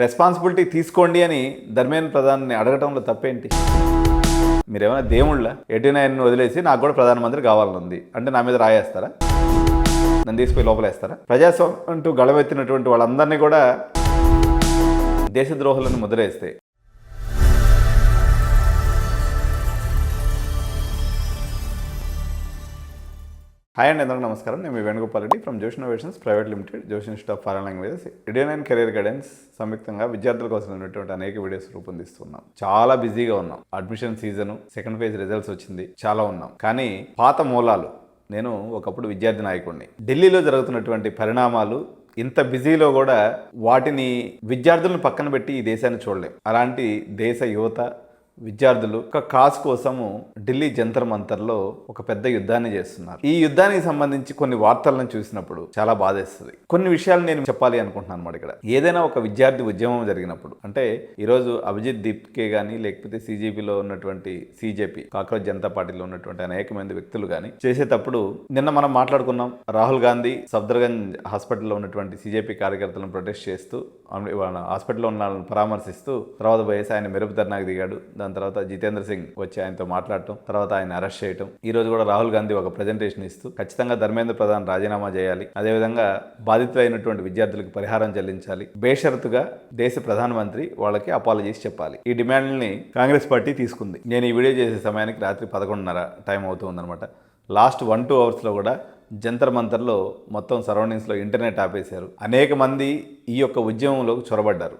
Responsibility తీసుకోండి అని ధర్మేంద్ర ప్రధాన్ని అడగటంలో తప్పేంటి? మీరేమైనా దేవుళ్ళ 89 వదిలేసి నాకు కూడా ప్రధానమంత్రి కావాలని ఉంది అంటే నా మీద రాయేస్తారా? నన్ను తీసుకుపోయి లోపలేస్తారా? ప్రజాస్వామ్యం అంటూ గళవెత్తినటువంటి వాళ్ళందరినీ కూడా దేశద్రోహులను ముద్రేస్తే హాయ్ అండి, అందరికీ నమస్కారం. నేను మీ వేణుగోపాల్ రెడ్డి ఫ్రమ్ జోష్ ఇన్నోవేషన్స్ ప్రైవేట్ లిమిటెడ్, జోష్ institute of foreign languages, ఇడియన్ career guidance సంయుక్తంగా విద్యార్థుల కోసం ఉన్నటువంటి అనేక వీడియోస్ రూపొందిస్తున్నాం. చాలా బిజీగా ఉన్నాం. Admission season, second phase results వచ్చింది, చాలా ఉన్నాం. కానీ పాత మూలాలు, నేను ఒకప్పుడు విద్యార్థి నాయకుడిని. ఢిల్లీలో జరుగుతున్నటువంటి పరిణామాలు ఇంత బిజీలో కూడా వాటిని విద్యార్థులను పక్కన పెట్టి ఈ దేశాన్ని చూడలేం. అలాంటి దేశ యువత విద్యార్థులు ఒక కాజ్ కోసము ఢిల్లీ జంతర్ మంతర్లో ఒక పెద్ద యుద్ధాన్ని చేస్తున్నారు. ఈ యుద్ధానికి సంబంధించి కొన్ని వార్తలను చూసినప్పుడు చాలా బాధేస్తుంది. కొన్ని విషయాలు నేను చెప్పాలి అనుకుంటున్నాను అన్నమాట. ఇక్కడ ఏదైనా ఒక విద్యార్థి ఉద్యమం జరిగినప్పుడు, అంటే ఈరోజు అభిజిత్ దీప్కే కానీ లేకపోతే సిజేపీలో ఉన్నటువంటి సిజేపీ కాక్రోచ్ జనతా పార్టీలో ఉన్నటువంటి అనేక మంది వ్యక్తులు కానీ చేసేటప్పుడు, నిన్న మనం మాట్లాడుకున్నాం, రాహుల్ గాంధీ సఫ్దర్గంజ్ హాస్పిటల్లో ఉన్నటువంటి సిజేపీ కార్యకర్తలను ప్రొటెస్ట్ చేస్తూ హాస్పిటల్లో ఉన్న వాళ్ళని పరామర్శిస్తూ తర్వాత పోయేసి ఆయన మెరుపు ధర్నాకు దిగాడు. దాని తర్వాత జితేంద్ర సింగ్ వచ్చి ఆయనతో మాట్లాడటం, తర్వాత ఆయన అరెస్ట్ చేయటం. ఈ రోజు కూడా రాహుల్ గాంధీ ఒక ప్రజెంటేషన్ ఇస్తూ ఖచ్చితంగా ధర్మేంద్ర ప్రధాన్ రాజీనామా చేయాలి, అదేవిధంగా బాధితులైనటువంటి విద్యార్థులకు పరిహారం చెల్లించాలి, బేషరతుగా దేశ ప్రధానమంత్రి వాళ్ళకి అపాలజీస్ చెప్పాలి. ఈ డిమాండ్ని కాంగ్రెస్ పార్టీ తీసుకుంది. నేను ఈ వీడియో చేసే సమయానికి రాత్రి 11:30 టైం అవుతుందన్నమాట. లాస్ట్ 1-2 అవర్స్లో కూడా జంతర్ మంతర్లో మొత్తం సరౌండింగ్స్లో ఇంటర్నెట్ ఆపేశారు. అనేక మంది ఈ యొక్క ఉద్యమంలోకి చొరబడ్డారు.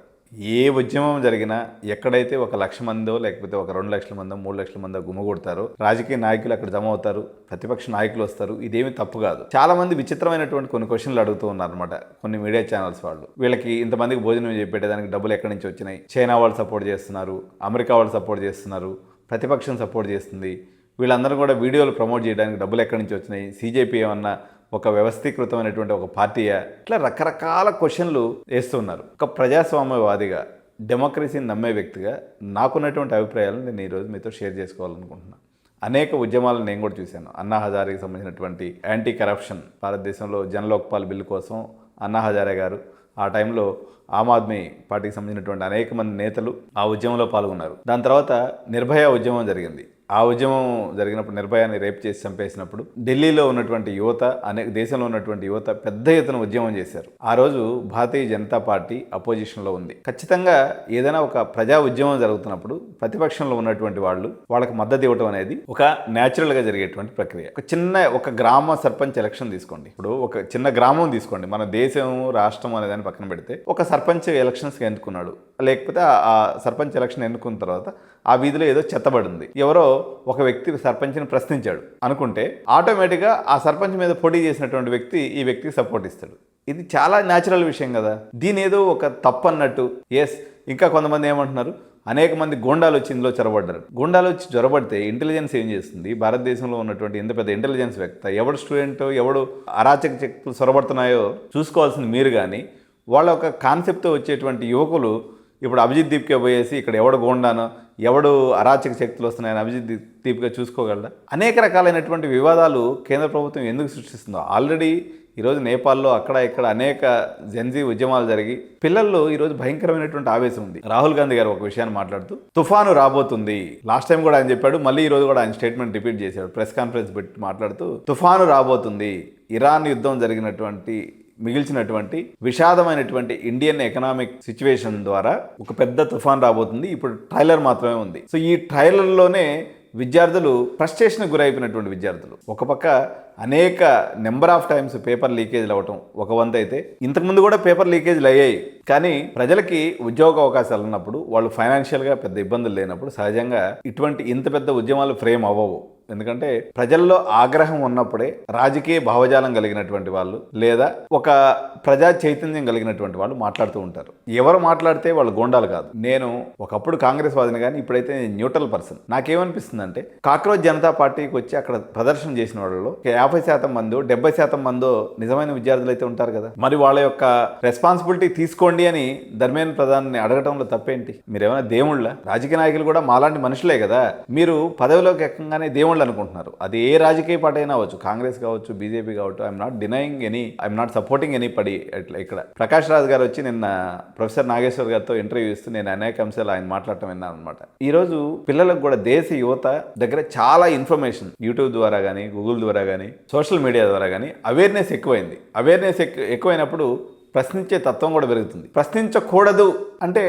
ఏ ఉద్యమం జరిగినా ఎక్కడైతే 1,00,000 మందో లేకపోతే 2 లక్షల మందో 3 లక్షల మందో గుమ్మగొడతారో రాజకీయ నాయకులు అక్కడ జమ అవుతారు, ప్రతిపక్ష నాయకులు వస్తారు. ఇదేమి తప్పు కాదు. చాలా మంది విచిత్రమైనటువంటి కొన్ని క్వశ్చన్లు అడుగుతూ ఉన్నారనమాట కొన్ని మీడియా ఛానల్స్ వాళ్ళు. వీళ్ళకి ఇంతమందికి భోజనం చెప్పేదానికి డబ్బులు ఎక్కడి నుంచి వచ్చినాయి? చైనా వాళ్ళు సపోర్ట్ చేస్తున్నారు, అమెరికా వాళ్ళు సపోర్ట్ చేస్తున్నారు, ప్రతిపక్షం సపోర్ట్ చేస్తుంది, వీళ్ళందరూ కూడా వీడియోలు ప్రమోట్ చేయడానికి డబ్బులు ఎక్కడి నుంచి వచ్చినాయి? సిజేపీ ఏమన్నా ఒక వ్యవస్థీకృతమైనటువంటి ఒక పార్టీయా? ఇట్లా రకరకాల క్వశ్చన్లు వేస్తున్నారు. ఒక ప్రజాస్వామ్యవాదిగా, డెమోక్రసీని నమ్మే వ్యక్తిగా నాకున్నటువంటి అభిప్రాయాలను నేను ఈరోజు మీతో షేర్ చేసుకోవాలనుకుంటున్నాను. అనేక ఉద్యమాలను నేను కూడా చూశాను. అన్నా హజారేకి సంబంధించినటువంటి యాంటీ కరప్షన్, భారతదేశంలో జనలోక్పాల్ బిల్లు కోసం అన్నా హజారే గారు, ఆ టైంలో ఆమ్ ఆద్మీ పార్టీకి సంబంధించినటువంటి అనేక మంది నేతలు ఆ ఉద్యమంలో పాల్గొన్నారు. దాని తర్వాత నిర్భయ ఉద్యమం జరిగింది. ఆ ఉద్యమం జరిగినప్పుడు, నిర్భయాన్ని రేప్ చేసి చంపేసినప్పుడు ఢిల్లీలో ఉన్నటువంటి యువత, అనేక దేశంలో ఉన్నటువంటి యువత పెద్ద ఎత్తున ఉద్యమం చేశారు. ఆ రోజు భారతీయ జనతా పార్టీ అపోజిషన్లో ఉంది. ఖచ్చితంగా ఏదైనా ఒక ప్రజా ఉద్యమం జరుగుతున్నప్పుడు ప్రతిపక్షంలో ఉన్నటువంటి వాళ్ళకి మద్దతు ఇవ్వడం అనేది ఒక న్యాచురల్గా జరిగేటువంటి ప్రక్రియ. ఒక గ్రామ సర్పంచ్ ఎలక్షన్ తీసుకోండి. ఇప్పుడు ఒక చిన్న గ్రామం తీసుకోండి, మన దేశం రాష్ట్రం అనే దాన్ని పక్కన పెడితే ఒక సర్పంచ్ ఎలక్షన్స్కి ఎన్నుకున్నాడు, లేకపోతే ఆ సర్పంచ్ ఎలక్షన్ ఎన్నుకున్న తర్వాత ఆ వీధిలో ఏదో చెత్తబడింది, ఎవరో ఒక వ్యక్తి సర్పంచ్ని ప్రశ్నించాడు అనుకుంటే ఆటోమేటిక్గా ఆ సర్పంచ్ మీద పోటీ చేసినటువంటి వ్యక్తి ఈ వ్యక్తికి సపోర్ట్ ఇస్తాడు. ఇది చాలా న్యాచురల్ విషయం కదా. దీని ఏదో ఒక తప్పు అన్నట్టు. ఇంకా కొంతమంది ఏమంటున్నారు, అనేక మంది గూండాలు వచ్చి ఇందులో చొరబడ్డారు. గూండాలు వచ్చి చొరబడితే ఇంటెలిజెన్స్ ఏం చేస్తుంది? భారతదేశంలో ఉన్నటువంటి ఎంత పెద్ద ఇంటెలిజెన్స్ వ్యక్తి, ఎవడు స్టూడెంట్, ఎవడు అరాచక శక్తులు చొరబడుతున్నాయో చూసుకోవాల్సింది మీరు. కానీ వాళ్ళ ఒక కాన్సెప్ట్తో వచ్చేటువంటి యువకులు ఇప్పుడు అభిజిత్ దీప్కే పోయేసి ఇక్కడ ఎవడు గోండానో, ఎవడు అరాచక శక్తులు వస్తున్నాయని అభిజిత్ దీప్గా చూసుకోగలరా? అనేక రకాలైనటువంటి వివాదాలు కేంద్ర ప్రభుత్వం ఎందుకు సృష్టిస్తుందో. ఆల్రెడీ ఈరోజు నేపాల్లో అక్కడ ఇక్కడ అనేక జెన్జీ ఉద్యమాలు జరిగి పిల్లల్లో ఈరోజు భయంకరమైనటువంటి ఆవేశం ఉంది. రాహుల్ గాంధీ గారు ఒక విషయాన్ని మాట్లాడుతూ తుఫాను రాబోతుంది, లాస్ట్ టైం కూడా ఆయన చెప్పాడు, మళ్ళీ ఈరోజు కూడా ఆయన స్టేట్మెంట్ రిపీట్ చేశాడు, ప్రెస్ కాన్ఫరెన్స్ పెట్టి మాట్లాడుతూ తుఫాను రాబోతుంది, ఇరాన్ యుద్ధం మిగిల్చినటువంటి విషాదమైనటువంటి ఇండియన్ ఎకనామిక్ సిచ్యువేషన్ ద్వారా ఒక పెద్ద తుఫాన్ రాబోతుంది, ఇప్పుడు ట్రైలర్ మాత్రమే ఉంది. సో ఈ ట్రైలర్లోనే విద్యార్థులు ఫ్రస్ట్రేషన్కి గురైపోయినటువంటి విద్యార్థులు. ఒక పక్క అనేక నెంబర్ ఆఫ్ టైమ్స్ పేపర్ లీకేజ్లు అవ్వటం ఒక వంత అయితే, ఇంతకుముందు కూడా పేపర్ లీకేజ్లు అయ్యాయి. కానీ ప్రజలకి ఉద్యోగ అవకాశాలు ఉన్నప్పుడు, వాళ్ళు ఫైనాన్షియల్గా పెద్ద ఇబ్బందులు లేనప్పుడు సహజంగా ఇంత పెద్ద ఉద్యమాలు ఫ్రేమ్ అవ్వవు. ఎందుకంటే ప్రజల్లో ఆగ్రహం ఉన్నప్పుడే రాజకీయ భావజాలం కలిగినటువంటి వాళ్ళు లేదా ఒక ప్రజా చైతన్యం కలిగినటువంటి వాళ్ళు మాట్లాడుతూ ఉంటారు. ఎవరు మాట్లాడితే వాళ్ళు గోండాలు కాదు. నేను ఒకప్పుడు కాంగ్రెస్ వాదిని, కానీ ఇప్పుడైతే న్యూట్రల్ పర్సన్. నాకేమనిపిస్తుంది అంటే, కాక్రోచ్ జనతా పార్టీకి వచ్చి అక్కడ ప్రదర్శన చేసిన వాళ్ళలో 50% మందో 70% మందో నిజమైన విద్యార్థులు అయితే ఉంటారు కదా. మరి వాళ్ళ యొక్క రెస్పాన్సిబిలిటీ తీసుకోండి అని ధర్మేంద్ర ప్రధాన్ని అడగటంలో తప్పేంటి? మీరేమైనా దేవుళ్ళ? రాజకీయ నాయకులు కూడా మాలాంటి మనుషులే కదా. మీరు పదవిలోకి ఎక్కగానే దేవుడు వాళ్ళు అనుకుంటున్నారు. అది ఏ రాజకీయ పార్టీ అయినా అవ్వచ్చు, కాంగ్రెస్ కావచ్చు, బీజేపీ కావచ్చు. I'm not denying any, I'm not supporting any పడి. ఇక్కడ ప్రకాష్ రాజ్ గారు వచ్చి నిన్న ప్రొఫెసర్ నాగేశ్వర్ గారితో ఇంటర్వ్యూ ఇస్తూ నేను అనేక అంశాలు ఆయన మాట్లాడటం విన్నాను అనమాట. ఈరోజు పిల్లలకు కూడా దేశ యువత దగ్గర చాలా ఇన్ఫర్మేషన్ యూట్యూబ్ ద్వారా కానీ, గూగుల్ ద్వారా కానీ, సోషల్ మీడియా ద్వారా కానీ అవేర్నెస్ ఎక్కువైంది. అవేర్నెస్ ఎక్కువైనప్పుడు ప్రశ్నించే తత్వం కూడా పెరుగుతుంది. ప్రశ్నించకూడదు అంటే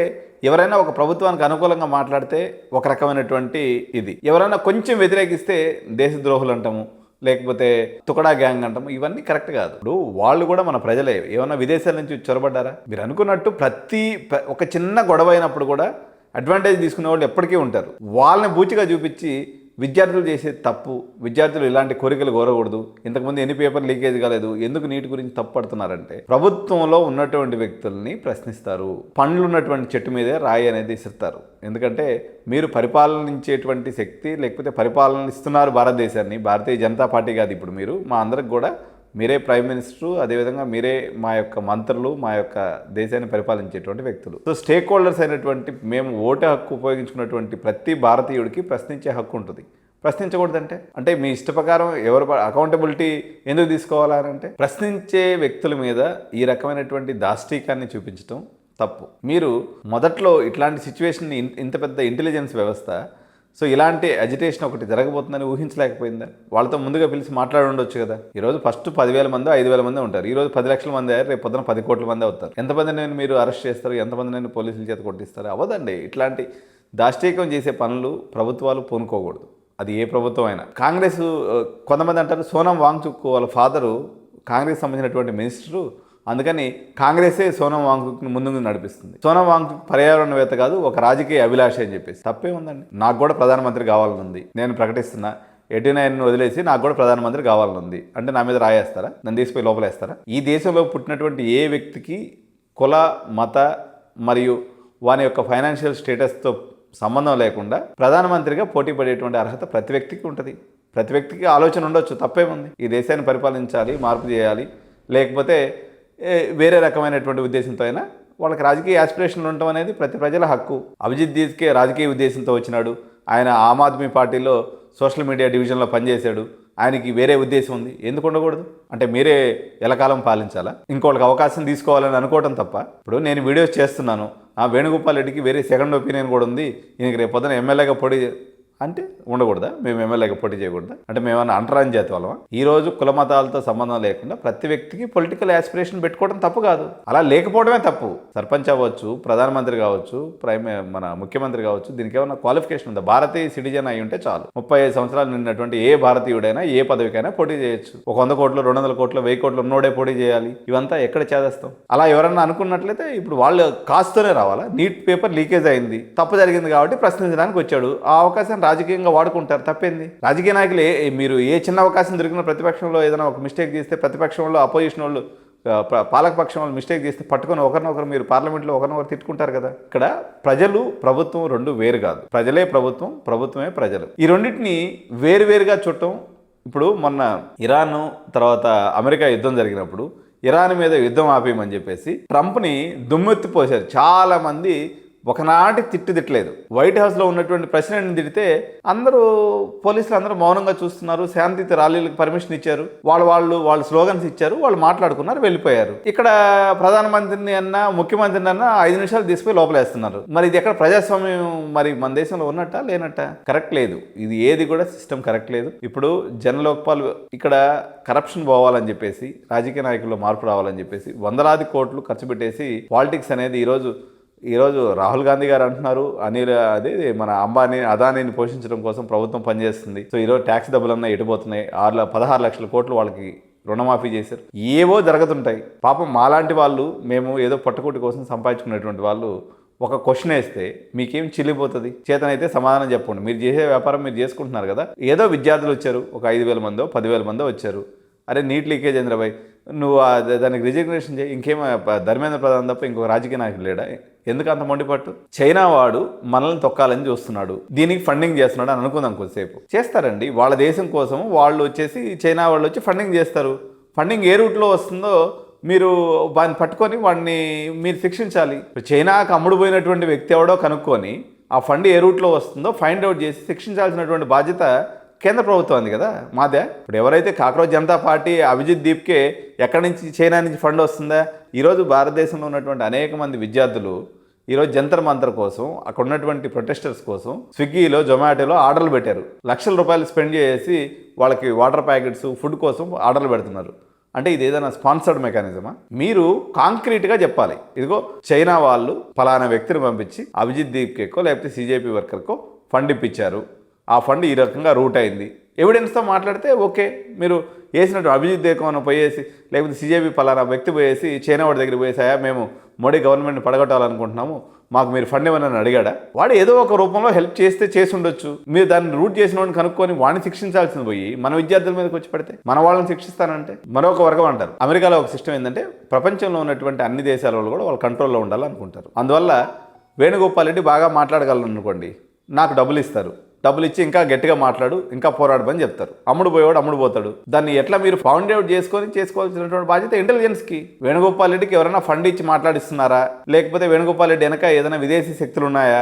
ఎవరైనా ఒక ప్రభుత్వానికి అనుకూలంగా మాట్లాడితే ఒక రకమైనటువంటి ఇది, ఎవరైనా కొంచెం వ్యతిరేకిస్తే దేశద్రోహులు అంటాము, లేకపోతే తుకడా గ్యాంగ్ అంటాము. ఇవన్నీ కరెక్ట్ కాదు. ఇప్పుడు వాళ్ళు కూడా మన ప్రజలే. ఏమన్నా విదేశాల నుంచి చొరబడ్డారా? మీరు అనుకున్నట్టు ఒక చిన్న గొడవ అయినప్పుడు కూడా అడ్వాంటేజ్ తీసుకునే వాళ్ళు ఎప్పటికీ ఉంటారు. వాళ్ళని బూచిగా చూపించి విద్యార్థులు చేసే తప్పు, విద్యార్థులు ఇలాంటి కోరికలు కోరకూడదు, ఇంతకుముందు ఎన్ని పేపర్ లీకేజ్ కాలేదు, ఎందుకు నీటి గురించి తప్పు పడుతున్నారంటే ప్రభుత్వంలో ఉన్నటువంటి వ్యక్తుల్ని ప్రశ్నిస్తారు. పండ్లు ఉన్నటువంటి చెట్టు మీదే రాయి అనేది ఇస్తారు. ఎందుకంటే మీరు పరిపాలనించేటువంటి శక్తి, లేకపోతే పరిపాలనిస్తున్నారు భారతదేశాన్ని. భారతీయ జనతా పార్టీ కాదు ఇప్పుడు మీరు, మా అందరికి కూడా మీరే ప్రైమ్ మినిస్టరు, అదేవిధంగా మీరే మా యొక్క మంత్రులు, మా యొక్క దేశాన్ని పరిపాలించేటువంటి వ్యక్తులు. సో స్టేక్ హోల్డర్స్ అయినటువంటి మేము ఓటు హక్కు ఉపయోగించుకున్నటువంటి ప్రతి భారతీయుడికి ప్రశ్నించే హక్కు ఉంటుంది. ప్రశ్నించకూడదంటే అంటే మీ ఇష్ట ప్రకారం ఎవరు అకౌంటబిలిటీ ఎందుకు తీసుకోవాలంటే ప్రశ్నించే వ్యక్తుల మీద ఈ రకమైనటువంటి దాష్టీకాన్ని చూపించడం తప్పు. మీరు మొదట్లో ఇట్లాంటి సిచ్యువేషన్ని, ఇంత పెద్ద ఇంటెలిజెన్స్ వ్యవస్థ, సో ఇలాంటి అజిటేషన్ ఒకటి జరగబోతుందని ఊహించలేకపోయిందా? వాళ్ళతో ముందుగా పిలిచి మాట్లాడి ఉండొచ్చు కదా. ఈరోజు ఫస్ట్ 10,000 మంది 5,000 మంది ఉంటారు. ఈరోజు 10 లక్షల మంది అయ్యారు, రేపు పొద్దున 10 కోట్ల మంది అవుతారు. ఎంతమంది మీరు అరెస్ట్ చేస్తారు, ఎంతమంది పోలీసుల చేత కొట్టిస్తారు? అవ్వదండి. ఇట్లాంటి దాష్టీకం చేసే పనులు ప్రభుత్వాలు పూనుకోకూడదు. అది ఏ ప్రభుత్వం అయినా. కాంగ్రెస్ కొంతమంది అంటారు సోనం వాంగ్చుక్ వాళ్ళ ఫాదరు కాంగ్రెస్ సంబంధించినటువంటి మినిస్టరు, అందుకని కాంగ్రెసే సోనం వాంగ్చుక్ని ముందుకు నడిపిస్తుంది. సోనం వాంగ్చుక్ పర్యావరణవేత్త కాదు, ఒక రాజకీయ అభిలాష అని చెప్పేసి. తప్పే ఉందండి. నాకు కూడా ప్రధానమంత్రి కావాలని ఉంది, నేను ప్రకటిస్తున్నా. 89 వదిలేసి నాకు కూడా ప్రధానమంత్రి కావాలని ఉంది అంటే నా మీద రాయేస్తారా? నన్ను తీసుకుపోయి లోపలేస్తారా? ఈ దేశంలో పుట్టినటువంటి ఏ వ్యక్తికి కుల, మత మరియు వాని యొక్క ఫైనాన్షియల్ స్టేటస్తో సంబంధం లేకుండా ప్రధానమంత్రిగా పోటీ పడేటువంటి అర్హత ప్రతి వ్యక్తికి ఉంటుంది. ప్రతి వ్యక్తికి ఆలోచన ఉండొచ్చు, తప్పేముంది. ఈ దేశాన్ని పరిపాలించాలి, మార్పు చేయాలి, లేకపోతే వేరే రకమైనటువంటి ఉద్దేశంతో అయినా వాళ్ళకి రాజకీయ యాస్పిరేషన్లు ఉండటం అనేది ప్రతి ప్రజల హక్కు. అభిజిత్ దీస్కే రాజకీయ ఉద్దేశంతో వచ్చినాడు. ఆయన ఆమ్ ఆద్మీ పార్టీలో సోషల్ మీడియా డివిజన్లో పనిచేశాడు. ఆయనకి వేరే ఉద్దేశం ఉంది, ఎందుకు ఉండకూడదు? అంటే మీరే ఎలకాలం పాలించాలా? ఇంకోళ్ళకి అవకాశం తీసుకోవాలని అనుకోవటం తప్ప. ఇప్పుడు నేను వీడియోస్ చేస్తున్నాను, వేణుగోపాల్ రెడ్డికి వేరే సెకండ్ ఒపీనియన్ కూడా ఉంది, ఈయనకి రేపు పొద్దున ఎమ్మెల్యేగా పోటీ అంటే ఉండకూడదా? మేము ఎమ్మెల్యేగా పోటీ చేయకూడదా? అంటే మేమన్నా అంటరాని జాతి వాళ్ళమా? ఈరోజు కుల మతాలతో సంబంధం లేకుండా ప్రతి వ్యక్తికి పొలిటికల్ యాస్పిరేషన్ పెట్టుకోవడం తప్పు కాదు. అలా లేకపోవడమే తప్పు. సర్పంచ్ అవ్వచ్చు, ప్రధానమంత్రి కావచ్చు, మన ముఖ్యమంత్రి కావచ్చు, దీనికి ఏమన్నా క్వాలిఫికేషన్ ఉందా? భారతీయ సిటిజన్ అయి ఉంటే చాలు. 35 సంవత్సరాలు నిన్నటువంటి ఏ భారతీయుడైనా ఏ పదవికైనా పోటీ చేయొచ్చు. 100 కోట్లు, 200 కోట్లు, 1000 కోట్లు ఉన్నోడే పోటీ చేయాలి. ఇవంతా ఎక్కడ చేదేస్తాం? అలా ఎవరన్నా అనుకున్నట్లయితే ఇప్పుడు వాళ్ళు కాస్తూనే రావాలా? నీట్ పేపర్ లీకేజ్ అయింది, తప్పు జరిగింది కాబట్టి ప్రశ్నించడానికి వచ్చాడు. ఆ అవకాశం రాజకీయంగా వాడుకుంటారు, తప్పేంది? రాజకీయ నాయకులు మీరు ఏ చిన్న అవకాశం దొరికిన ప్రతిపక్షంలో ఏదైనా ఒక మిస్టేక్ చేస్తే, ప్రతిపక్షంలో అపోజిషన్ వాళ్ళు, పాలకపక్షం వాళ్ళు మిస్టేక్ చేస్తే పట్టుకొని ఒకరినొకరు మీరు పార్లమెంట్లో ఒకరినొకరు తిట్టుకుంటారు కదా. ఇక్కడ ప్రజలు, ప్రభుత్వం రెండు వేరు కాదు. ప్రజలే ప్రభుత్వం, ప్రభుత్వమే ప్రజలు. ఈ రెండింటిని వేరువేరుగా చూడటం. ఇప్పుడు మొన్న ఇరాన్ తర్వాత అమెరికా యుద్ధం జరిగినప్పుడు ఇరాన్ మీద యుద్ధం ఆపేయమని చెప్పేసి ట్రంప్ని దుమ్మెత్తిపోశారు. చాలామంది ఒకనాటి తిట్టలేదు. వైట్ హౌస్లో ఉన్నటువంటి ప్రెసిడెంట్ని తిడితే అందరూ పోలీసులు అందరూ మౌనంగా చూస్తున్నారు. శాంతియుత ర్యాలీలకు పర్మిషన్ ఇచ్చారు, వాళ్ళు స్లోగన్స్ ఇచ్చారు, వాళ్ళు మాట్లాడుకున్నారు, వెళ్ళిపోయారు. ఇక్కడ ప్రధానమంత్రిని అన్నా ముఖ్యమంత్రిని అన్నా 5 నిమిషాలు తీసుకుపోయి లోపలేస్తున్నారు. మరి ఇది ఎక్కడ ప్రజాస్వామ్యం? మరి మన దేశంలో ఉన్నట్టా లేనట్టా? కరెక్ట్ లేదు. ఇది ఏది కూడా సిస్టమ్ కరెక్ట్ లేదు. ఇప్పుడు జనలోక్పాల్ ఇక్కడ కరప్షన్ పోవాలని చెప్పేసి, రాజకీయ నాయకుల్లో మార్పు రావాలని చెప్పేసి వందలాది కోట్లు ఖర్చు పెట్టేసి పాలిటిక్స్ అనేది ఈరోజు రాహుల్ గాంధీ గారు అంటున్నారు మన అంబానీ అదానీని పోషించడం కోసం ప్రభుత్వం పనిచేస్తుంది. సో ఈరోజు ట్యాక్స్ డబ్బులన్నా ఎటుపోతున్నాయి. 16 లక్షల కోట్లు వాళ్ళకి రుణమాఫీ చేశారు. ఏవో జరుగుతుంటాయి. పాపం మాలాంటి వాళ్ళు, మేము ఏదో పట్టుకోటి కోసం సంపాదించుకునేటువంటి వాళ్ళు ఒక క్వశ్చన్ వేస్తే మీకేం చిల్లిపోతుంది? చేతనైతే సమాధానం చెప్పండి. మీరు చేసే వ్యాపారం మీరు చేసుకుంటున్నారు కదా. ఏదో విద్యార్థులు వచ్చారు, ఒక 5,000 మందో 10,000 మందో వచ్చారు. అరే నీట్ లీకేజ్ చంద్రబాయ్, నువ్వు దానికి రిజిగ్నేషన్ చేయి. ఇంకేమో ధర్మేంద్ర ప్రధాన్ తప్ప ఇంకొక రాజకీయ నాయకుడు లేడా? ఎందుకు అంత మొండిపట్టు? చైనా వాడు మనల్ని తొక్కాలని చూస్తున్నాడు, దీనికి ఫండింగ్ చేస్తున్నాడు అని అనుకుందాం. కొద్దిసేపు చేస్తారండి. వాళ్ళ దేశం కోసం వాళ్ళు వచ్చేసి, చైనా వాళ్ళు వచ్చి ఫండింగ్ చేస్తారు. ఫండింగ్ ఏ రూట్లో వస్తుందో మీరు వాడిని పట్టుకొని వాడిని మీరు శిక్షించాలి. చైనాకు అమ్ముడుపోయినటువంటి వ్యక్తి ఎవడో కనుక్కొని ఆ ఫండ్ ఏ రూట్లో వస్తుందో ఫైండ్ అవుట్ చేసి శిక్షించాల్సినటువంటి బాధ్యత కేంద్ర ప్రభుత్వానికి కదా, మాదే. ఇప్పుడు ఎవరైతే కాక్రోచ్ జనతా పార్టీ అభిజిత్ దీప్కే ఎక్కడి నుంచి చైనా నుంచి ఫండ్ వస్తుందా? ఈరోజు భారతదేశంలో ఉన్నటువంటి అనేక మంది విద్యార్థులు ఈరోజు జంతర్ మంతర్ కోసం, అక్కడ ఉన్నటువంటి ప్రొటెస్టర్స్ కోసం స్విగ్గీలో, జొమాటోలో ఆర్డర్లు పెట్టారు. లక్షల రూపాయలు స్పెండ్ చేసి వాళ్ళకి వాటర్ ప్యాకెట్స్, ఫుడ్ కోసం ఆర్డర్లు పెడుతున్నారు. అంటే ఇది ఏదైనా స్పాన్సర్డ్ మెకానిజమా? మీరు కాంక్రీట్గా చెప్పాలి, ఇదిగో చైనా వాళ్ళు ఫలానా వ్యక్తిని పంపించి అభిజిత్ దీప్కేకో లేకపోతే సిజేపీ వర్కర్కో ఫండ్ ఇప్పించారు, ఆ ఫండ్ ఈ రకంగా రూట్ అయింది, ఎవిడెన్స్తో మాట్లాడితే ఓకే. మీరు వేసినట్టు అభిజిత్ దేకమని పోయేసి లేకపోతే సిజేపీ పలానా వ్యక్తి పోయేసి చైనా వాడి దగ్గర పోయేసాయా మేము మోడీ గవర్నమెంట్ని పడగొట్టాలనుకుంటున్నాము, మాకు మీరు ఫండ్ ఇవ్వనని అడిగాడా? వాడు ఏదో ఒక రూపంలో హెల్ప్ చేస్తే చేసి ఉండొచ్చు. మీరు దాన్ని రూట్ చేసిన వాడిని కనుక్కొని వాడిని శిక్షించాల్సింది పోయి మన విద్యార్థుల మీదకి వచ్చి పడితే మన వాళ్ళని శిక్షిస్తానంటే మరొక వర్గం అంటారు. అమెరికాలో ఒక సిస్టమ్ ఏంటంటే ప్రపంచంలో ఉన్నటువంటి అన్ని దేశాల వాళ్ళు కూడా వాళ్ళ కంట్రోల్లో ఉండాలనుకుంటారు. అందువల్ల వేణుగోపాల్ రెడ్డి బాగా మాట్లాడగలను అనుకోండి, నాకు డబ్బులు ఇస్తారు, డబ్బులు ఇచ్చి ఇంకా గట్టిగా మాట్లాడు, ఇంకా పోరాడమని చెప్తారు. అమ్ముడు పోయేవాడు అమ్ముడు పోతాడు. దాన్ని ఎట్లా మీరు ఫౌండ్ అవుట్ చేసుకోవాల్సినటువంటి బాధ్యత ఇంటెలిజెన్స్కి. వేణుగోపాల్ రెడ్డికి ఎవరైనా ఫండ్ ఇచ్చి మాట్లాడిస్తున్నారా, లేకపోతే వేణుగోపాల్ రెడ్డి వెనక ఏదైనా విదేశీ శక్తులు ఉన్నాయా,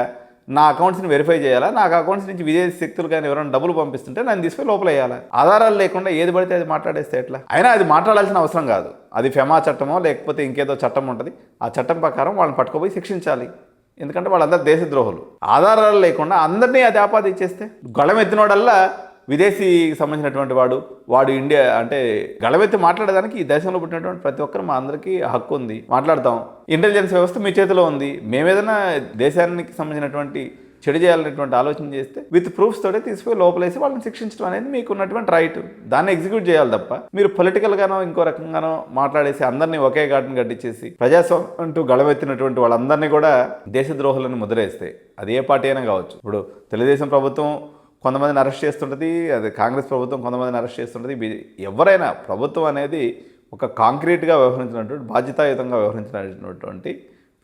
నా అకౌంట్స్ని వెరిఫై చేయాలా, నాకు అకౌంట్స్ నుంచి విదేశీ శక్తులు కానీ ఎవరైనా డబ్బులు పంపిస్తుంటే నన్ను తీసుకొని లోపల వేయాలా? ఆధారాలు లేకుండా ఏది పడితే అది మాట్లాడేస్తే ఎట్లా? అయినా అది మాట్లాడాల్సిన అవసరం కాదు. అది ఫెమా చట్టమో లేకపోతే ఇంకేదో చట్టం ఉంటుంది, ఆ చట్టం ప్రకారం వాళ్ళని పట్టుకుపోయి శిక్షించాలి. ఎందుకంటే వాళ్ళందరూ దేశద్రోహులు. ఆధారాలు లేకుండా అందరినీ అది ఆపాదించేస్తే గళమెత్తినోడల్లా విదేశీకి సంబంధించినటువంటి వాడు ఇండియా అంటే గళమెత్తి మాట్లాడడానికి ఈ దేశంలో పుట్టినటువంటి ప్రతి ఒక్కరు మా అందరికీ హక్కు ఉంది, మాట్లాడతాం. ఇంటెలిజెన్స్ వ్యవస్థ మీ చేతిలో ఉంది. మేమేదైనా దేశానికి సంబంధించినటువంటి చెడు చేయాలనేటువంటి ఆలోచన చేస్తే విత్ ప్రూఫ్స్ తోటే తీసుకుపోయి లోపలేసి వాళ్ళని శిక్షించడం అనేది మీకు ఉన్నటువంటి రైట్. దాన్ని ఎగ్జిక్యూట్ చేయాలి తప్ప మీరు పొలిటికల్గానో ఇంకో రకంగానో మాట్లాడేసి అందరినీ ఒకే ఘాటును గట్టించేసి ప్రజాస్వామ్యం అంటూ గళమెత్తినటువంటి వాళ్ళందరినీ కూడా దేశద్రోహులను ముద్రేస్తే అది ఏ పార్టీ అయినా కావచ్చు. ఇప్పుడు తెలుగుదేశం ప్రభుత్వం కొంతమందిని అరెస్ట్ చేస్తుంటుంది, అది కాంగ్రెస్ ప్రభుత్వం కొంతమందిని అరెస్ట్ చేస్తుంటుంది. ఎవరైనా ప్రభుత్వం అనేది ఒక కాంక్రీట్గా వ్యవహరించినటువంటి బాధ్యతాయుతంగా వ్యవహరించినటువంటి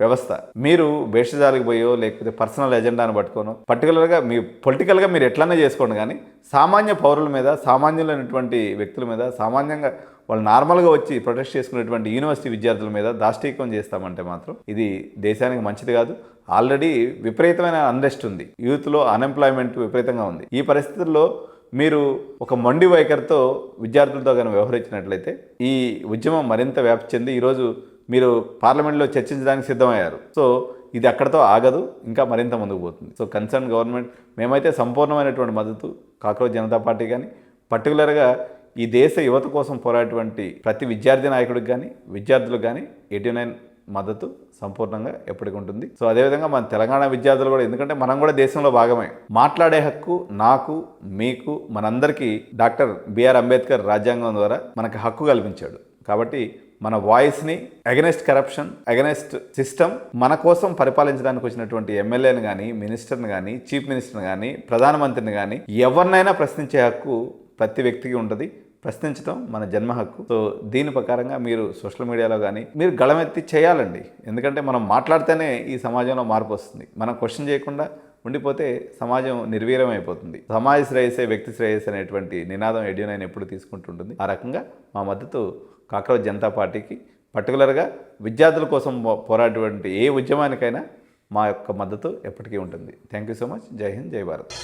వ్యవస్థ. మీరు భేషజాలకు పోయో లేకపోతే పర్సనల్ ఎజెండాను పట్టుకోనో పర్టికులర్గా మీ పొలిటికల్గా మీరు ఎట్లనే చేసుకోండి, కానీ సామాన్య పౌరుల మీద, సామాన్యులైనటువంటి వ్యక్తుల మీద, సామాన్యంగా వాళ్ళు నార్మల్గా వచ్చి ప్రొటెస్ట్ చేసుకునేటువంటి యూనివర్సిటీ విద్యార్థుల మీద దాష్టీకం చేస్తామంటే మాత్రం ఇది దేశానికి మంచిది కాదు. ఆల్రెడీ విపరీతమైన అన్రెస్ట్ ఉంది, యూత్లో అన్ఎంప్లాయ్మెంట్ విపరీతంగా ఉంది. ఈ పరిస్థితుల్లో మీరు ఒక మొండి వైఖరితో విద్యార్థులతో కానీ వ్యవహరించినట్లయితే ఈ ఉద్యమం మరింత వ్యాప్తి చెంది ఈరోజు మీరు పార్లమెంట్లో చర్చించడానికి సిద్ధమయ్యారు. సో ఇది అక్కడతో ఆగదు, ఇంకా మరింత ముందుకు పోతుంది. సో కన్సర్న్ గవర్నమెంట్ మేమైతే సంపూర్ణమైనటువంటి మద్దతు కాక్రోచ్ జనతా పార్టీ కానీ పర్టికులర్గా ఈ దేశ యువత కోసం పోరాటటువంటి ప్రతి విద్యార్థి నాయకుడికి కానీ విద్యార్థులకు కానీ 89 మద్దతు సంపూర్ణంగా ఎప్పటికి ఉంటుంది. సో అదేవిధంగా మన తెలంగాణ విద్యార్థులు కూడా, ఎందుకంటే మనం కూడా దేశంలో భాగమే, మాట్లాడే హక్కు నాకు, మీకు, మనందరికీ డాక్టర్ బిఆర్ అంబేద్కర్ రాజ్యాంగం ద్వారా మనకు హక్కు కల్పించాడు. కాబట్టి మన వాయిస్ని అగెనెస్ట్ కరప్షన్, అగెనెస్ట్ సిస్టమ్, మన కోసం పరిపాలించడానికి వచ్చినటువంటి ఎమ్మెల్యేని కానీ, మినిస్టర్ని కానీ, చీఫ్ మినిస్టర్ని కానీ, ప్రధానమంత్రిని కానీ ఎవరినైనా ప్రశ్నించే హక్కు ప్రతి వ్యక్తికి ఉంటుంది. ప్రశ్నించడం మన జన్మ హక్కు. సో దీని ప్రకారంగా మీరు సోషల్ మీడియాలో కానీ మీరు గళమెత్తి చేయాలండి. ఎందుకంటే మనం మాట్లాడితేనే ఈ సమాజంలో మార్పు వస్తుంది. మనం క్వశ్చన్ చేయకుండా ఉండిపోతే సమాజం నిర్వీర్యం అయిపోతుంది. సమాజ శ్రేయసే వ్యక్తి శ్రేయస్ అనేటువంటి నినాదం ఎడ్యునైన్ ఎప్పుడు తీసుకుంటుంటుంది. ఆ రకంగా మా మద్దతు కాక్రోచ్ జనతా పార్టీకి, పర్టికులర్గా విద్యార్థుల కోసం పోరాటటువంటి ఏ ఉద్యమానికైనా మా యొక్క మద్దతు ఎప్పటికీ ఉంటుంది. Thank you so much. జై హింద్, జై భారత్.